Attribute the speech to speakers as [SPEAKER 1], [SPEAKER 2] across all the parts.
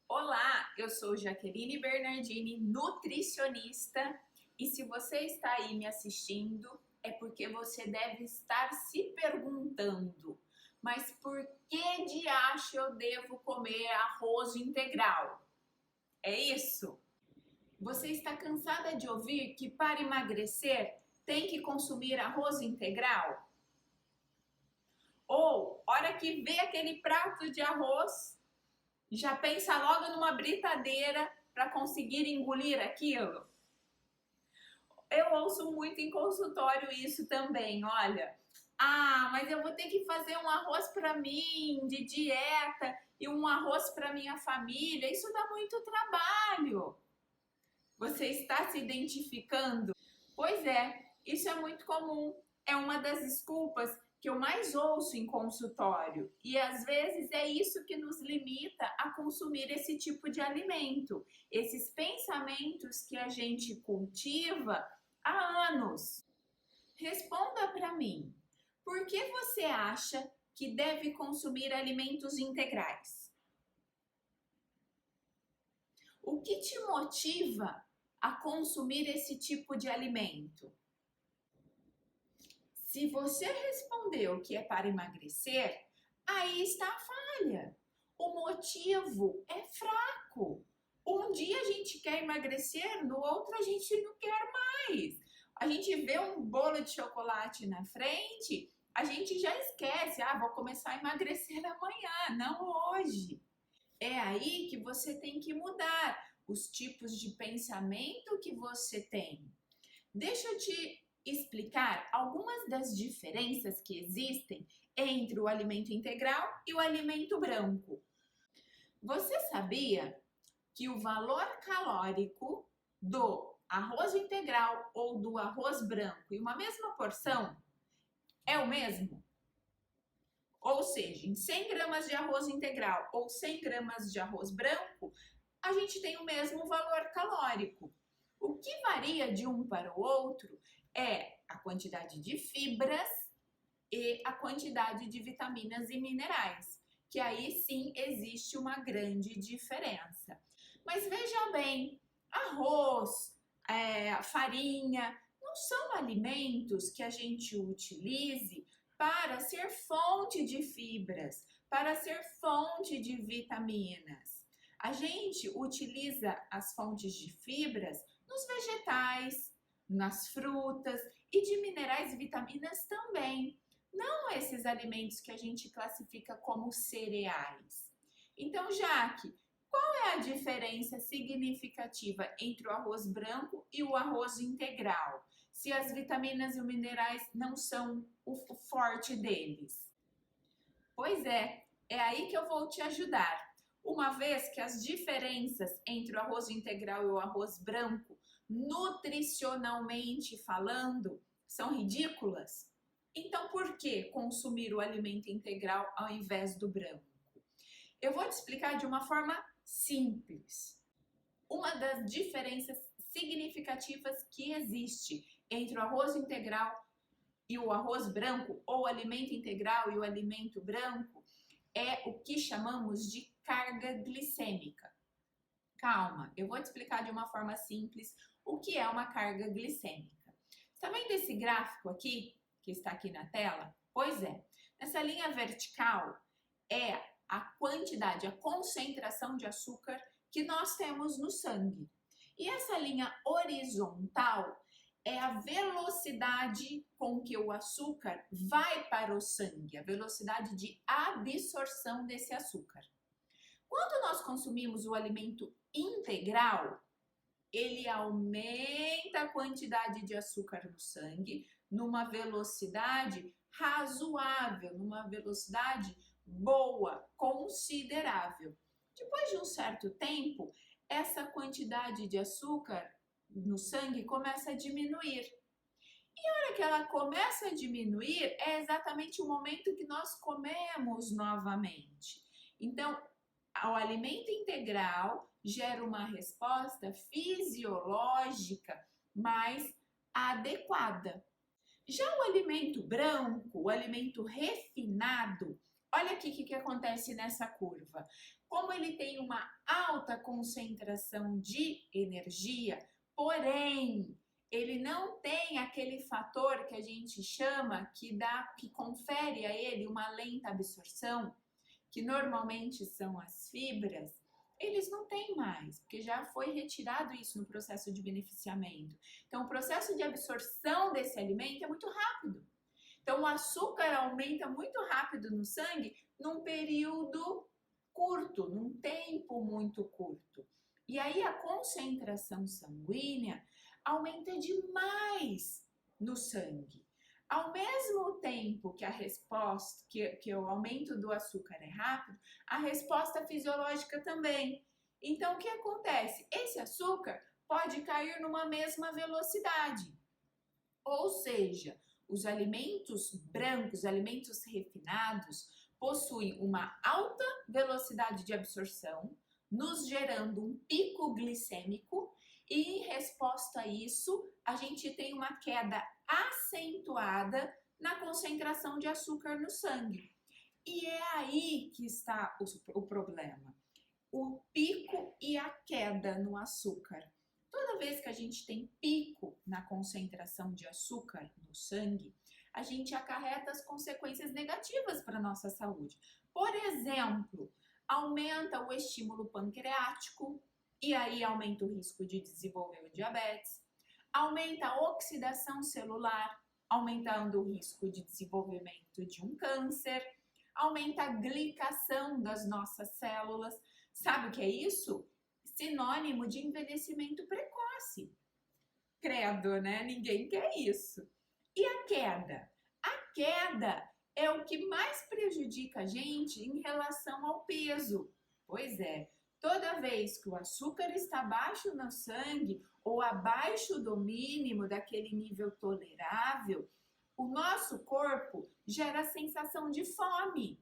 [SPEAKER 1] Olá, eu sou Jaqueline Bernardini, nutricionista, e se você está aí me assistindo, é porque você deve estar se perguntando, mas por que de acho eu devo comer arroz integral? É isso? Você está cansada de ouvir que para emagrecer tem que consumir arroz integral? Ou, hora que vê aquele prato de arroz, já pensa logo numa britadeira para conseguir engolir aquilo? Eu ouço muito em consultório isso também, olha. Ah, mas eu vou ter que fazer um arroz para mim, de dieta, e um arroz para minha família. Isso dá muito trabalho. Você está se identificando? Pois é, isso é muito comum. É uma das desculpas que eu mais ouço em consultório. E às vezes é isso que nos limita a consumir esse tipo de alimento. Esses pensamentos que a gente cultiva há anos. Responda para mim. Por que você acha que deve consumir alimentos integrais? O que te motiva a consumir esse tipo de alimento? Se você respondeu que é para emagrecer, aí está a falha. O motivo é fraco. Um dia a gente quer emagrecer, no outro a gente não quer mais. A gente vê um bolo de chocolate na frente, a gente já esquece, vou começar a emagrecer amanhã, não hoje. É aí que você tem que mudar os tipos de pensamento que você tem. Deixa eu te explicar algumas das diferenças que existem entre o alimento integral e o alimento branco. Você sabia que o valor calórico do arroz integral ou do arroz branco em uma mesma porção é o mesmo? Ou seja, em 100 gramas de arroz integral ou 100 gramas de arroz branco, a gente tem o mesmo valor calórico. O que varia de um para o outro é a quantidade de fibras e a quantidade de vitaminas e minerais, que aí sim existe uma grande diferença. Mas veja bem, arroz, farinha, não são alimentos que a gente utilize para ser fonte de fibras, para ser fonte de vitaminas. A gente utiliza as fontes de fibras nos vegetais, nas frutas e de minerais e vitaminas também. Não esses alimentos que a gente classifica como cereais. Então, Jaque, qual é a diferença significativa entre o arroz branco e o arroz integral, se as vitaminas e os minerais não são o forte deles? Pois é aí que eu vou te ajudar. Uma vez que as diferenças entre o arroz integral e o arroz branco, nutricionalmente falando, são ridículas, então por que consumir o alimento integral ao invés do branco? Eu vou te explicar de uma forma simples. Uma das diferenças significativas que existe entre o arroz integral e o arroz branco, ou o alimento integral e o alimento branco, é o que chamamos de carga glicêmica. Calma, eu vou te explicar de uma forma simples o que é uma carga glicêmica. Está vendo esse gráfico aqui, que está aqui na tela? Pois é, nessa linha vertical é a quantidade, a concentração de açúcar que nós temos no sangue. E essa linha horizontal é a velocidade com que o açúcar vai para o sangue, a velocidade de absorção desse açúcar. Quando nós consumimos o alimento integral, ele aumenta a quantidade de açúcar no sangue numa velocidade razoável, numa velocidade boa, considerável. Depois de um certo tempo, essa quantidade de açúcar no sangue começa a diminuir. E a hora que ela começa a diminuir, é exatamente o momento que nós comemos novamente. Então, o alimento integral gera uma resposta fisiológica mais adequada. Já o alimento branco, o alimento refinado, Olha aqui o que acontece nessa curva. Como ele tem uma alta concentração de energia, porém, ele não tem aquele fator que a gente chama que confere a ele uma lenta absorção, que normalmente são as fibras, eles não têm mais, porque já foi retirado isso no processo de beneficiamento. Então, o processo de absorção desse alimento é muito rápido. Então, o açúcar aumenta muito rápido no sangue num período curto, num tempo muito curto. E aí a concentração sanguínea aumenta demais no sangue. Ao mesmo tempo que a resposta, que o aumento do açúcar é rápido, a resposta fisiológica também. Então, o que acontece? Esse açúcar pode cair numa mesma velocidade. Ou seja, os alimentos brancos, alimentos refinados, possuem uma alta velocidade de absorção, nos gerando um pico glicêmico, e em resposta a isso, a gente tem uma queda acentuada na concentração de açúcar no sangue. E é aí que está o problema. O pico e a queda no açúcar. Toda vez que a gente tem pico na concentração de açúcar no sangue, a gente acarreta as consequências negativas para a nossa saúde. Por exemplo, aumenta o estímulo pancreático e aí aumenta o risco de desenvolver o diabetes, aumenta a oxidação celular, aumentando o risco de desenvolvimento de um câncer, aumenta a glicação das nossas células. Sabe o que é isso? Sinônimo de envelhecimento precoce. Credo, né? Ninguém quer isso. E a queda? A queda é o que mais prejudica a gente em relação ao peso. Pois é, toda vez que o açúcar está baixo no sangue ou abaixo do mínimo daquele nível tolerável, o nosso corpo gera a sensação de fome.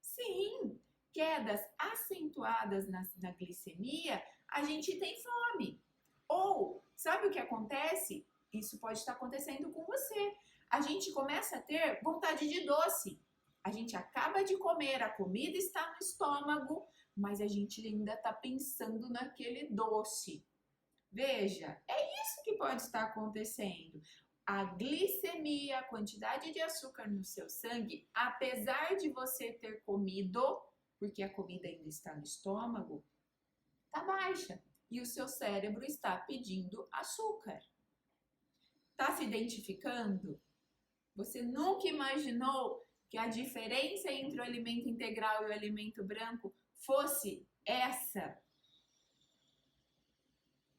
[SPEAKER 1] Sim, quedas acentuadas na glicemia, a gente tem fome. Ou, sabe o que acontece? Isso pode estar acontecendo com você. A gente começa a ter vontade de doce. A gente acaba de comer, a comida está no estômago, mas a gente ainda está pensando naquele doce. Veja, é isso que pode estar acontecendo. A glicemia, a quantidade de açúcar no seu sangue, apesar de você ter comido, porque a comida ainda está no estômago, está baixa e o seu cérebro está pedindo açúcar. Está se identificando? Você nunca imaginou que a diferença entre o alimento integral e o alimento branco fosse essa?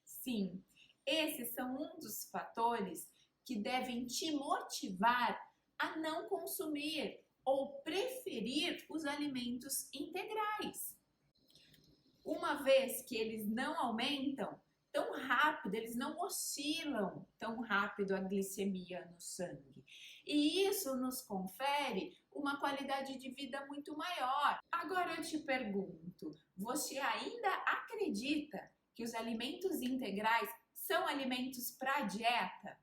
[SPEAKER 1] Sim, esses são um dos fatores que devem te motivar a não consumir ou preferir os alimentos integrais. Uma vez que eles não aumentam tão rápido, eles não oscilam tão rápido a glicemia no sangue. E isso nos confere uma qualidade de vida muito maior. Agora eu te pergunto, você ainda acredita que os alimentos integrais são alimentos para dieta?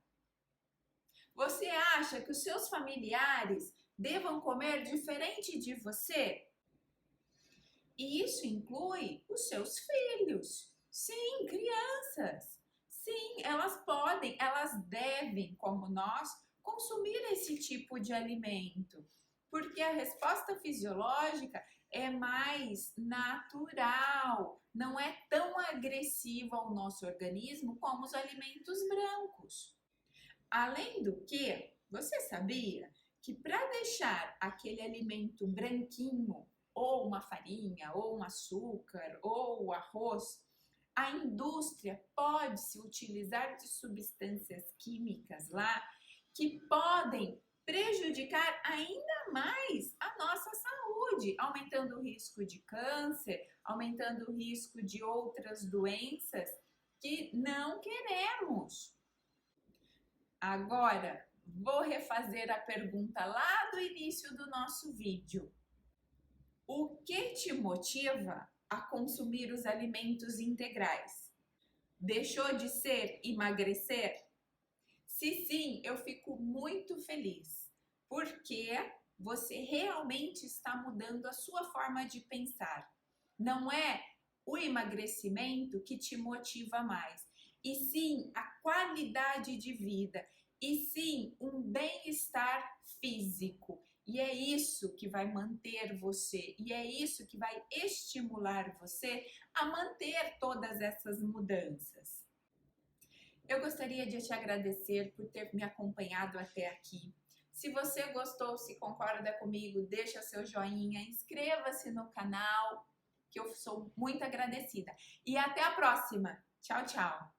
[SPEAKER 1] Você acha que os seus familiares devam comer diferente de você? E isso inclui os seus filhos. Sim, crianças. Sim, elas podem, elas devem, como nós, consumir esse tipo de alimento, porque a resposta fisiológica é mais natural, não é tão agressiva ao nosso organismo como os alimentos brancos. Além do que, você sabia que para deixar aquele alimento branquinho, ou uma farinha, ou um açúcar, ou o arroz, a indústria pode se utilizar de substâncias químicas lá que podem prejudicar ainda mais a nossa saúde, aumentando o risco de câncer, aumentando o risco de outras doenças que não queremos. Agora, vou refazer a pergunta lá do início do nosso vídeo. O que te motiva a consumir os alimentos integrais? Deixou de ser emagrecer? Se sim, eu fico muito feliz, porque você realmente está mudando a sua forma de pensar. Não é o emagrecimento que te motiva mais, e sim a qualidade de vida, e sim um bem-estar físico. E é isso que vai manter você, e é isso que vai estimular você a manter todas essas mudanças. Eu gostaria de te agradecer por ter me acompanhado até aqui. Se você gostou, se concorda comigo, deixa seu joinha, inscreva-se no canal, que eu sou muito agradecida. E até a próxima. Tchau, tchau.